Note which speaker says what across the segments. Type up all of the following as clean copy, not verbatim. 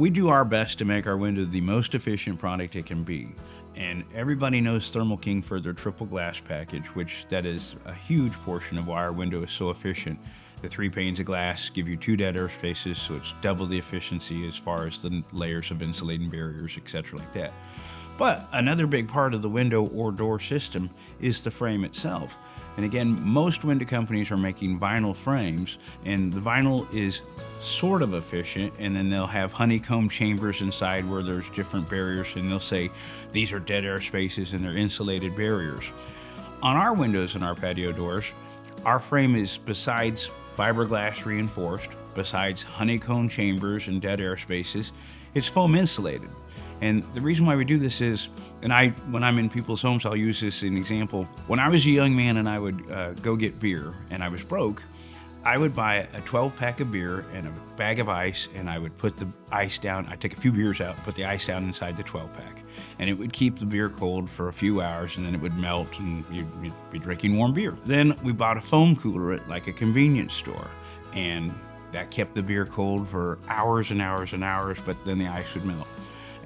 Speaker 1: We do our best to make our window the most efficient product it can be. And everybody knows Thermo King for their triple glass package, which that is a huge portion of why our window is so efficient. The 3 panes of glass give you 2 dead air spaces, so it's double the efficiency as far as the layers of insulating barriers, etc. like that. But another big part of the window or door system is the frame itself. And again, most window companies are making vinyl frames, and the vinyl is sort of efficient, and then they'll have honeycomb chambers inside where there's different barriers, and they'll say these are dead air spaces and they're insulated barriers. On our windows and our patio doors, our frame is, besides fiberglass reinforced, besides honeycomb chambers and dead air spaces, it's foam insulated. And the reason why we do this is, and when I'm in people's homes, I'll use this as an example. When I was a young man and I would go get beer and I was broke, I would buy a 12-pack of beer and a bag of ice, and I would put the ice down. I'd take a few beers out, put the ice down inside the 12-pack, and it would keep the beer cold for a few hours, and then it would melt, and you'd be drinking warm beer. Then we bought a foam cooler at like a convenience store, and that kept the beer cold for hours and hours and hours, but then the ice would melt.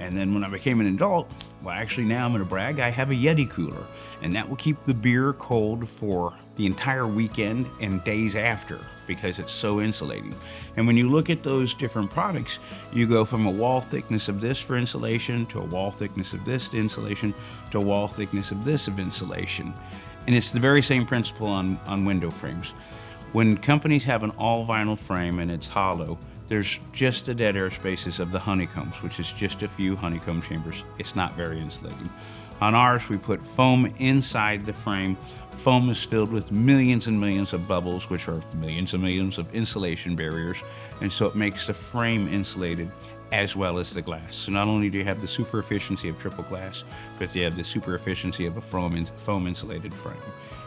Speaker 1: And then when I became an adult, well, actually now I'm going to brag, I have a Yeti cooler, and that will keep the beer cold for the entire weekend and days after because it's so insulating. And when you look at those different products, you go from a wall thickness of this for insulation to a wall thickness of this to insulation to a wall thickness of this of insulation. And it's the very same principle on window frames. When companies have an all vinyl frame and it's hollow, there's just the dead air spaces of the honeycombs, which is just a few honeycomb chambers. It's not very insulating. On ours, we put foam inside the frame. Foam is filled with millions and millions of bubbles, which are millions and millions of insulation barriers. And so it makes the frame insulated as well as the glass. So not only do you have the super efficiency of triple glass, but you have the super efficiency of a foam insulated frame.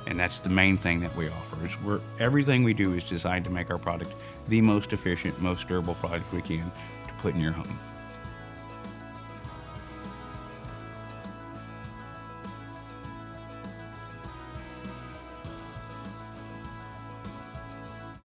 Speaker 1: And that's the main thing that we offer. Is everything we do is designed to make our product the most efficient, most durable product we can to put in your home.